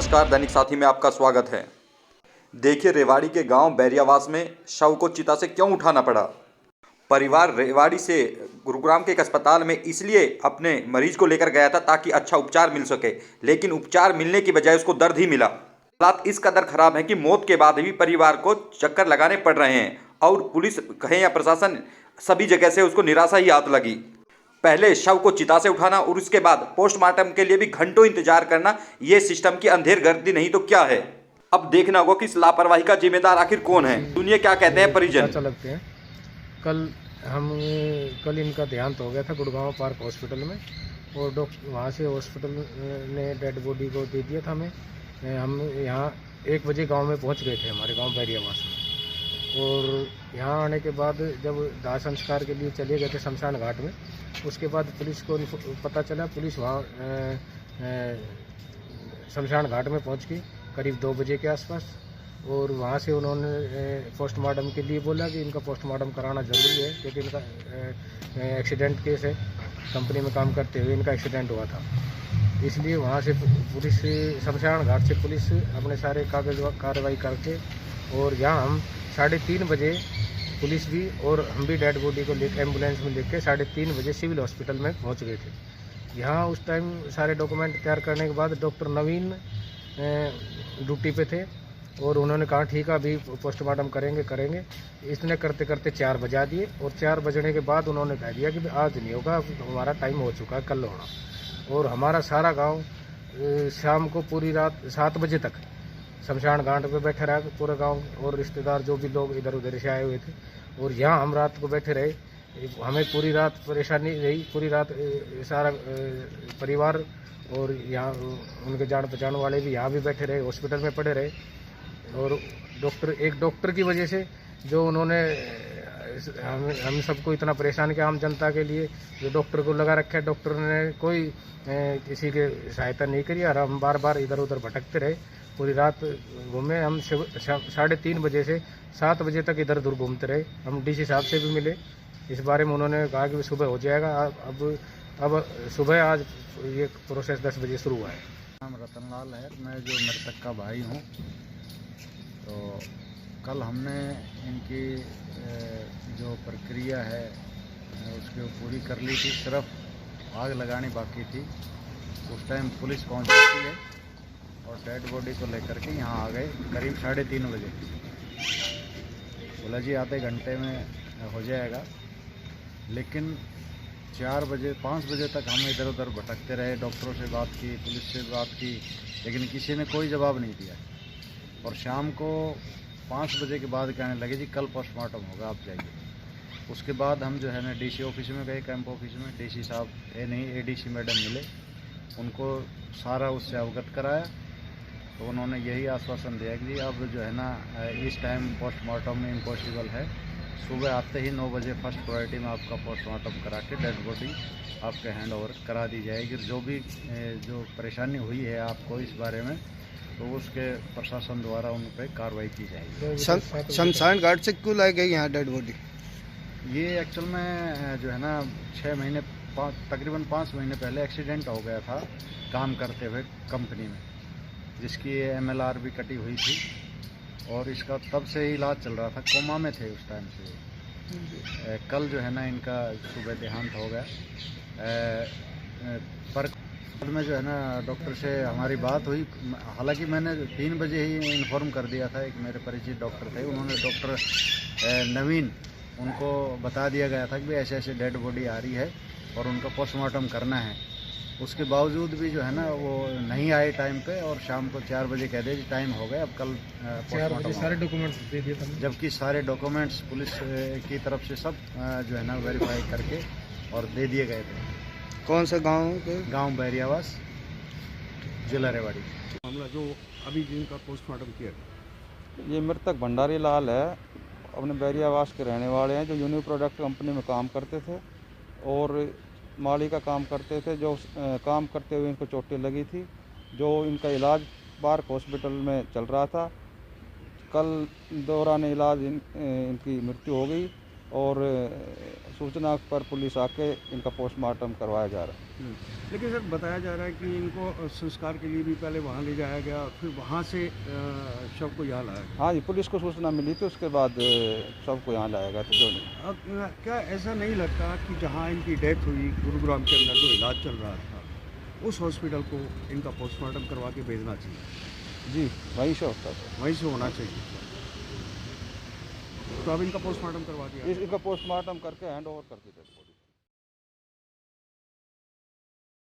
नमस्कार, दैनिक साथी में आपका स्वागत है। देखिए, रेवाड़ी के गांव बैरियावास में शव को चिता से क्यों उठाना पड़ा। परिवार रेवाड़ी से गुरुग्राम के एक अस्पताल में इसलिए अपने मरीज को लेकर गया था ताकि अच्छा उपचार मिल सके, लेकिन उपचार मिलने की बजाय उसको दर्द ही मिला। हालात इस कदर खराब हैं कि मौत के बाद भी परिवार को चक्कर लगाने पड़ रहे हैं और पुलिस कहें या प्रशासन, सभी जगह से उसको निराशा ही हाथ लगी। पहले शव को चिता से उठाना और उसके बाद पोस्टमार्टम के लिए भी घंटों इंतजार करना, ये सिस्टम की अंधेर गर्दी नहीं तो क्या है। अब देखना होगा कि इस लापरवाही का जिम्मेदार आखिर कौन है। दुनिया क्या कहते हैं परिजन। अच्छा लगते हैं। कल इनका देहांत हो गया था गुड़गांव पार्क हॉस्पिटल में, और डॉक्टर वहाँ से हॉस्पिटल ने डेड बॉडी को दे दिया था हमें। हम यहाँ 1 बजे गांव में पहुँच गए थे, हमारे गांव बैरियावास में। और यहाँ आने के बाद जब दाह संस्कार के लिए चले गए थे शमशान घाट में, उसके बाद पुलिस को पता चला, पुलिस वहाँ शमशान घाट में पहुँच गई करीब 2 बजे के आसपास। और वहाँ से उन्होंने पोस्टमार्टम के लिए बोला कि इनका पोस्टमार्टम कराना ज़रूरी है, क्योंकि इनका एक्सीडेंट केस है, कंपनी में काम करते हुए इनका एक्सीडेंट हुआ था। इसलिए वहाँ से पुलिस, शमशान घाट से पुलिस अपने सारे कागज कार्रवाई करके, और यहाँ हम 3:30 बजे पुलिस भी और हम भी डेड बॉडी को लेकर एम्बुलेंस में लेकर 3:30 बजे सिविल हॉस्पिटल में पहुँच गए थे। यहाँ उस टाइम सारे डॉक्यूमेंट तैयार करने के बाद डॉक्टर नवीन ड्यूटी पे थे, और उन्होंने कहा ठीक है अभी पोस्टमार्टम करेंगे। इसने करते करते 4 बजा दिए, और 4 बजने के बाद उन्होंने कह दिया कि आज नहीं होगा, हमारा टाइम हो चुका है, कल होना। और हमारा सारा गांव शाम को पूरी रात 7 बजे तक शमशान घाट पे बैठे रहा, पूरा गांव और रिश्तेदार जो भी लोग इधर उधर से आए हुए थे। और यहाँ हम रात को बैठे रहे, हमें पूरी रात परेशानी रही, पूरी रात सारा परिवार और यहाँ उनके जान पहचान वाले भी यहाँ भी बैठे रहे, हॉस्पिटल में पड़े रहे। और एक डॉक्टर की वजह से जो उन्होंने हम सबको इतना परेशान किया, आम जनता के लिए जो डॉक्टर को लगा रखा है, डॉक्टर ने कोई किसी के सहायता नहीं करी, और हम बार बार इधर उधर भटकते रहे, पूरी रात घूमे। हम 3:30 बजे से 7 बजे तक इधर उधर घूमते रहे। हम डीसी साहब से भी मिले, इस बारे में उन्होंने कहा कि सुबह हो जाएगा। अब सुबह आज ये प्रोसेस 10 बजे शुरू हुआ है। नाम रतनलाल है, मैं जो मृतक का भाई हूँ। तो कल हमने इनकी जो प्रक्रिया है उसको पूरी कर ली थी, सिर्फ आग लगानी बाकी थी। उस टाइम पुलिस पहुँच जाती है और डेड बॉडी को लेकर के यहाँ आ गए करीब 3:30 बजे। बोला जी आधे घंटे में हो जाएगा, लेकिन 5 बजे तक हम इधर उधर भटकते रहे, डॉक्टरों से बात की, पुलिस से बात की, लेकिन किसी ने कोई जवाब नहीं दिया। और शाम को 5 बजे के बाद कहने लगे जी कल पोस्टमार्टम होगा, आप जाइए। उसके बाद हम जो है ना डीसी ऑफिस में गए, कैंप ऑफिस में। डीसी साहब एडीसी मैडम मिले, उनको सारा उससे अवगत कराया। तो उन्होंने यही आश्वासन दिया कि अब जो है ना इस टाइम पोस्टमार्टम इम्पॉसिबल है, सुबह आते ही 9 बजे फर्स्ट प्रायोरिटी में आपका पोस्टमार्टम करा के डेड बॉडी आपके हैंड ओवर करा दी जाएगी। जो भी जो परेशानी हुई है आपको इस बारे में, तो उसके प्रशासन द्वारा उन पर कार्रवाई की जाएगी। शमशान घाट से क्यों लाई गई यहाँ डेड बॉडी? ये एक्चुअल में जो है ना तकरीबन 5 महीने पहले एक्सीडेंट हो गया था काम करते हुए कंपनी में, जिसकी MLR भी कटी हुई थी, और इसका तब से इलाज चल रहा था, कोमा में थे उस टाइम से। कल जो है ना इनका सुबह देहांत हो गया। पर में जो है ना डॉक्टर से हमारी बात हुई, हालांकि मैंने 3 बजे ही इन्फॉर्म कर दिया था। एक मेरे परिचित डॉक्टर थे, उन्होंने डॉक्टर नवीन, उनको बता दिया गया था कि भाई ऐसे ऐसे डेड बॉडी आ रही है और उनका पोस्टमार्टम करना है। उसके बावजूद भी जो है ना वो नहीं आए टाइम पे, और शाम को 4 बजे कह दिया जी टाइम हो गया, अब कल 4 बजे सारे डॉक्यूमेंट्स दे दिए थे, जबकि सारे डॉक्यूमेंट्स पुलिस की तरफ से सब जो है ना वेरीफाई करके और दे दिए गए थे। कौन सा गांव के? गांव बैरियावास, जिला रेवाड़ी। मामला जो अभी जिनका पोस्टमार्टम किया, ये मृतक भंडारी लाल है, अपने बैरियावास के रहने वाले हैं, जो यूनि प्रोडक्ट कंपनी में काम करते थे और माली का काम करते थे। जो काम करते हुए इनको चोटें लगी थी, जो इनका इलाज पार्क हॉस्पिटल में चल रहा था। कल दौरान इलाज इनकी मृत्यु हो गई। और सूचना पर पुलिस आके इनका पोस्टमार्टम करवाया जा रहा है। लेकिन सर बताया जा रहा है कि इनको संस्कार के लिए भी पहले वहाँ ले जाया गया, फिर वहाँ से शव को यहाँ लाया गया। हाँ जी, पुलिस को सूचना मिली थी, उसके बाद शव को यहाँ लाया गया था। जो अब क्या ऐसा नहीं लगता कि जहाँ इनकी डेथ हुई गुरुग्राम के अंदर जो इलाज चल रहा था उस हॉस्पिटल को इनका पोस्टमार्टम करवा के भेजना चाहिए? जी, वहीं से होता था, वहीं से होना चाहिए। तो अब इनका पोस्टमार्टम करवा दिया? इनका पोस्टमार्टम करके हैंड ओवर कर दी डेड बॉडी।